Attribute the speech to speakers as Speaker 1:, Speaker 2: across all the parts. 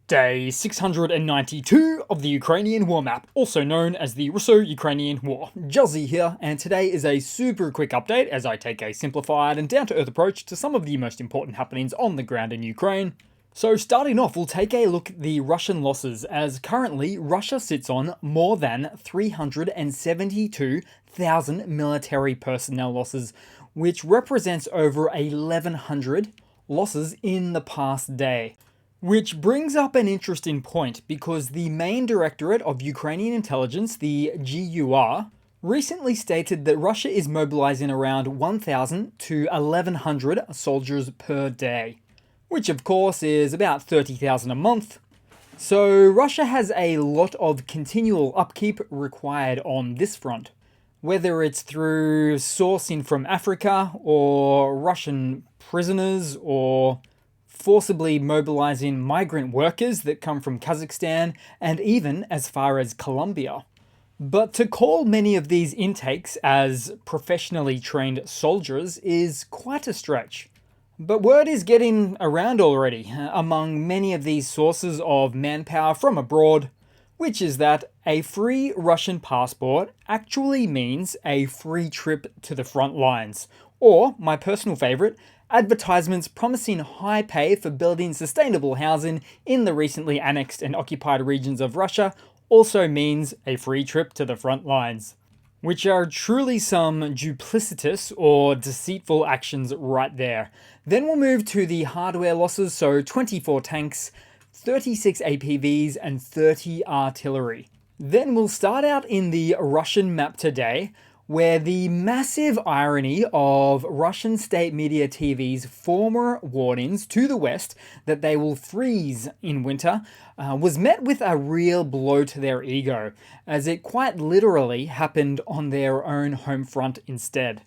Speaker 1: Day 692 of the Ukrainian War Map, also known as the Russo-Ukrainian War. Juzzy here, and today is a super quick update as I take a simplified and down-to-earth approach to some of the most important happenings on the ground in Ukraine. So starting off, we'll take a look at the Russian losses, as currently Russia sits on more than 372,000 military personnel losses, which represents over 1,100 losses in the past day. Which brings up an interesting point, because the main directorate of Ukrainian intelligence, the GUR, recently stated that Russia is mobilizing around 1,000 to 1,100 soldiers per day, which of course is about 30,000 a month. So Russia has a lot of continual upkeep required on this front, whether it's through sourcing from Africa or Russian prisoners or forcibly mobilizing migrant workers that come from Kazakhstan and even as far as Colombia. But to call many of these intakes as professionally trained soldiers is quite a stretch. But word is getting around already among many of these sources of manpower from abroad, which is that a free Russian passport actually means a free trip to the front lines, or, my personal favorite, advertisements promising high pay for building sustainable housing in the recently annexed and occupied regions of Russia also means a free trip to the front lines, which are truly some duplicitous or deceitful actions right there. Then we'll move to the hardware losses, so 24 tanks, 36 APVs, and 30 artillery. Then we'll start out in the Russian map today, where the massive irony of Russian state media TV's former warnings to the West that they will freeze in winter was met with a real blow to their ego, as it quite literally happened on their own home front instead.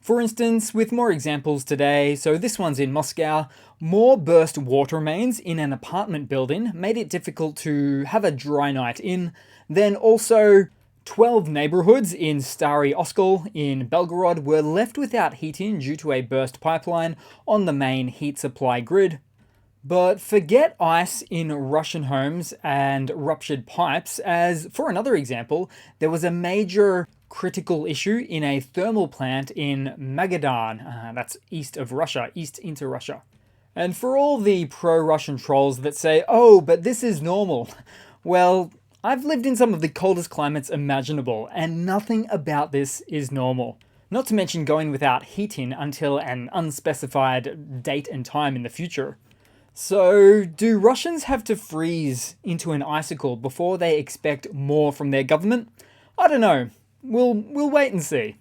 Speaker 1: For instance, with more examples today, so this one's in Moscow, more burst water mains in an apartment building made it difficult to have a dry night in. Then also 12 neighborhoods in Stary Oskol in Belgorod were left without heating due to a burst pipeline on the main heat supply grid. But forget ice in Russian homes and ruptured pipes, as for another example, there was a major critical issue in a thermal plant in Magadan, that's east of Russia, east into Russia. And for all the pro-Russian trolls that say, oh, but this is normal, well, I've lived in some of the coldest climates imaginable, and nothing about this is normal. Not to mention going without heating until an unspecified date and time in the future. So, do Russians have to freeze into an icicle before they expect more from their government? I don't know. We'll wait and see.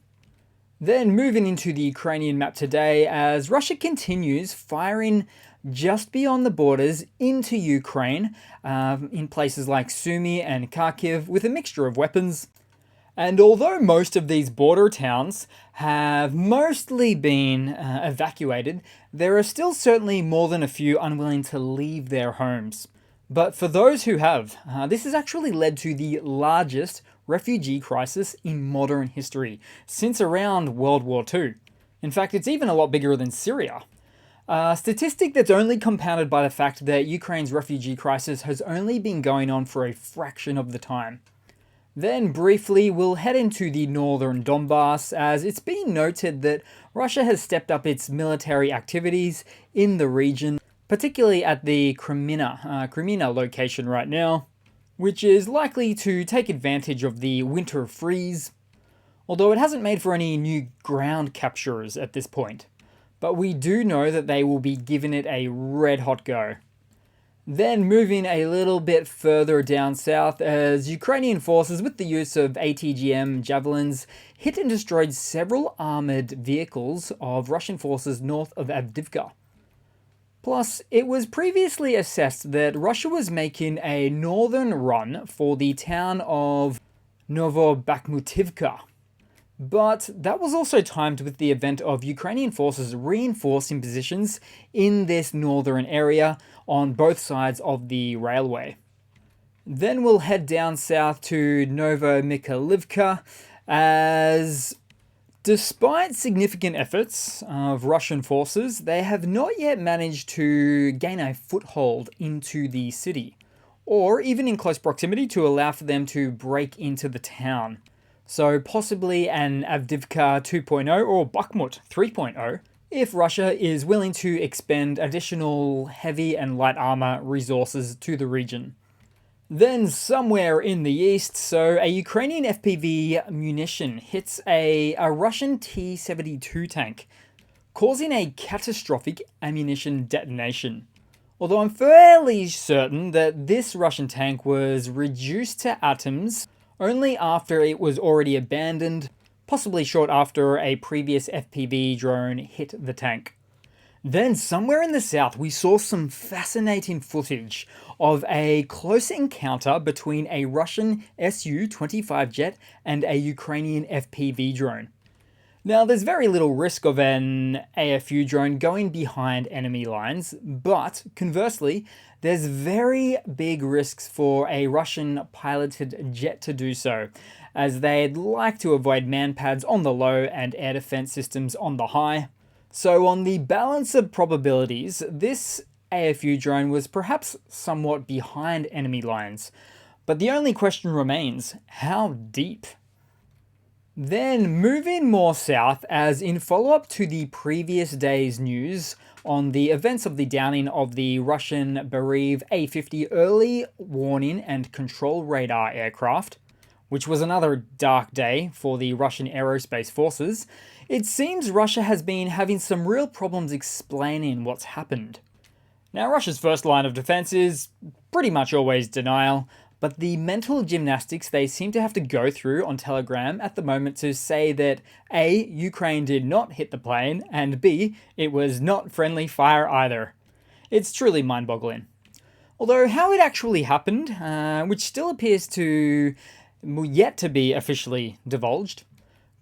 Speaker 1: Then moving into the Ukrainian map today, as Russia continues firing just beyond the borders into Ukraine, in places like Sumy and Kharkiv, with a mixture of weapons. And although most of these border towns have mostly been evacuated, there are still certainly more than a few unwilling to leave their homes. But for those who have, this has actually led to the largest refugee crisis in modern history, since around World War II. In fact, it's even a lot bigger than Syria. A statistic that's only compounded by the fact that Ukraine's refugee crisis has only been going on for a fraction of the time. Then briefly, we'll head into the northern Donbass, as it's been noted that Russia has stepped up its military activities in the region, particularly at the Kreminna location right now, which is likely to take advantage of the winter freeze, although it hasn't made for any new ground captures at this point. But we do know that they will be giving it a red-hot go. Then moving a little bit further down south, as Ukrainian forces with the use of ATGM javelins hit and destroyed several armoured vehicles of Russian forces north of Avdiivka. Plus, it was previously assessed that Russia was making a northern run for the town of Novobakhmutivka. But that was also timed with the event of Ukrainian forces reinforcing positions in this northern area on both sides of the railway. Then we'll head down south to Novomykhailivka, as Despite significant efforts of Russian forces, they have not yet managed to gain a foothold into the city, or even in close proximity to allow for them to break into the town. So possibly an Avdiivka 2.0 or Bakhmut 3.0, if Russia is willing to expend additional heavy and light armor resources to the region. Then somewhere in the east, so a Ukrainian FPV munition hits a Russian T-72 tank, causing a catastrophic ammunition detonation. Although I'm fairly certain that this Russian tank was reduced to atoms only after it was already abandoned, possibly short after a previous FPV drone hit the tank. Then, somewhere in the south, we saw some fascinating footage of a close encounter between a Russian Su-25 jet and a Ukrainian FPV drone. Now, there's very little risk of an AFU drone going behind enemy lines, but conversely, there's very big risks for a Russian piloted jet to do so, as they'd like to avoid man pads on the low and air defense systems on the high. So on the balance of probabilities, this AFU drone was perhaps somewhat behind enemy lines. But the only question remains, how deep? Then moving more south, as in follow-up to the previous day's news on the events of the downing of the Russian Berev A-50 early warning and control radar aircraft, which was another dark day for the Russian aerospace forces, it seems Russia has been having some real problems explaining what's happened. Now, Russia's first line of defense is pretty much always denial, but the mental gymnastics they seem to have to go through on Telegram at the moment to say that A, Ukraine did not hit the plane, and B, it was not friendly fire either. It's truly mind-boggling. Although how it actually happened, which still appears to yet to be officially divulged,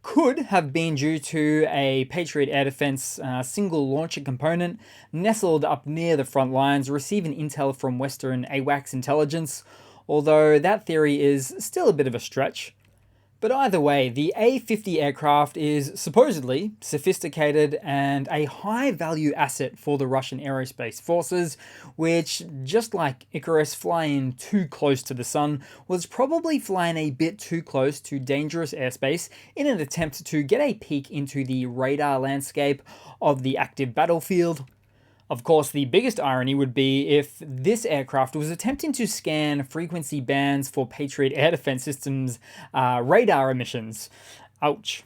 Speaker 1: could have been due to a Patriot air defense single launcher component nestled up near the front lines receiving intel from Western AWACS intelligence, although that theory is still a bit of a stretch. But either way, the A-50 aircraft is supposedly sophisticated and a high-value asset for the Russian aerospace forces, which, just like Icarus flying too close to the sun, was probably flying a bit too close to dangerous airspace in an attempt to get a peek into the radar landscape of the active battlefield. Of course, the biggest irony would be if this aircraft was attempting to scan frequency bands for Patriot air defense systems' radar emissions. Ouch.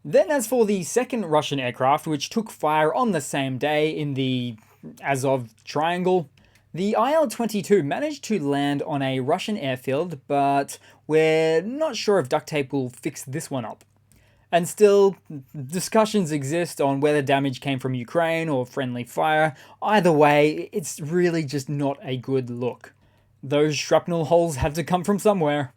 Speaker 1: Then as for the second Russian aircraft, which took fire on the same day in the Azov Triangle, the IL-22 managed to land on a Russian airfield, but we're not sure if duct tape will fix this one up. And still, discussions exist on whether damage came from Ukraine or friendly fire. Either way, it's really just not a good look. Those shrapnel holes had to come from somewhere.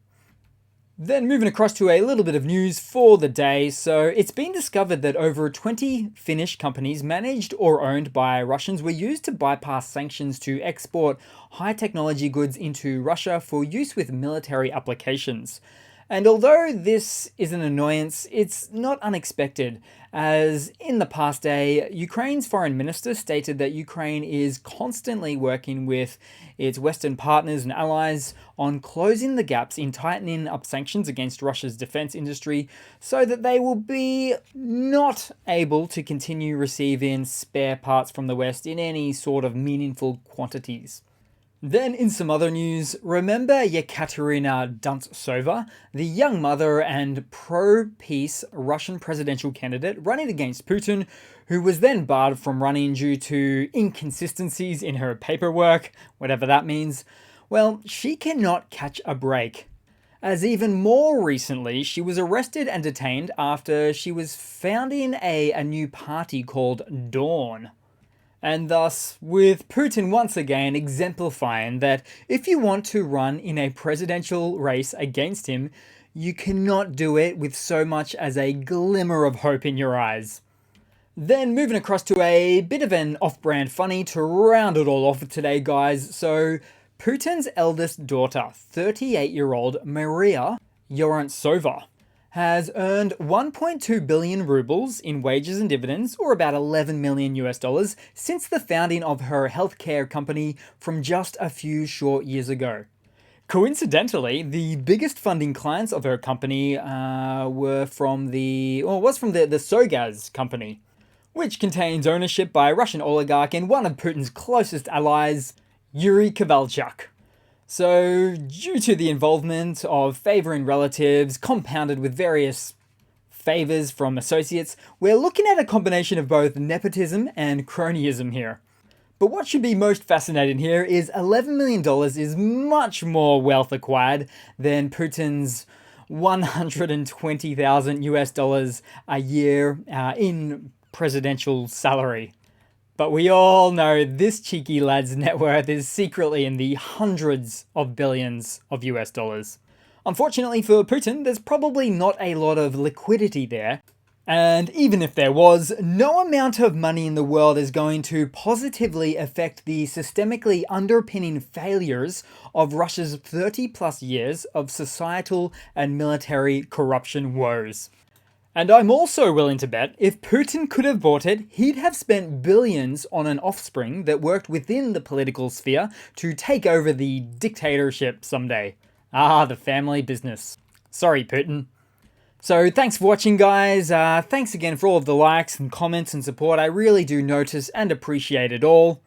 Speaker 1: Then moving across to a little bit of news for the day. So it's been discovered that over 20 Finnish companies managed or owned by Russians were used to bypass sanctions to export high technology goods into Russia for use with military applications. And although this is an annoyance, it's not unexpected, as in the past day, Ukraine's foreign minister stated that Ukraine is constantly working with its Western partners and allies on closing the gaps in tightening up sanctions against Russia's defense industry so that they will be not able to continue receiving spare parts from the West in any sort of meaningful quantities. Then in some other news, remember Yekaterina Duntsova, the young mother and pro-peace Russian presidential candidate running against Putin, who was then barred from running due to inconsistencies in her paperwork, whatever that means. Well, she cannot catch a break, as even more recently she was arrested and detained after she was founding a new party called Dawn. And thus, with Putin once again exemplifying that if you want to run in a presidential race against him, you cannot do it with so much as a glimmer of hope in your eyes. Then moving across to a bit of an off-brand funny to round it all off for today, guys. So, Putin's eldest daughter, 38-year-old Maria Yorantsova, has earned 1.2 billion rubles in wages and dividends, or about 11 million US dollars, since the founding of her healthcare company from just a few short years ago. Coincidentally, the biggest funding clients of her company was from the Sogaz company, which contains ownership by a Russian oligarch and one of Putin's closest allies, Yuri Kovalchuk. So, due to the involvement of favouring relatives, compounded with various favours from associates, we're looking at a combination of both nepotism and cronyism here. But what should be most fascinating here is $11 million is much more wealth acquired than Putin's 120,000 US dollars a year in presidential salary. But we all know this cheeky lad's net worth is secretly in the hundreds of billions of US dollars. Unfortunately for Putin, there's probably not a lot of liquidity there. And even if there was, no amount of money in the world is going to positively affect the systemically underpinning failures of Russia's 30 plus years of societal and military corruption woes. And I'm also willing to bet if Putin could have bought it, he'd have spent billions on an offspring that worked within the political sphere to take over the dictatorship someday. Ah, the family business. Sorry, Putin. So thanks for watching, guys. Thanks again for all of the likes and comments and support. I really do notice and appreciate it all.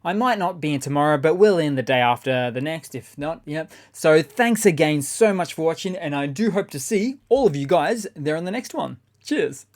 Speaker 1: I might not be in tomorrow, but will in the day after the next, if not, yep. So thanks again so much for watching, and I do hope to see all of you guys there in the next one. Cheers.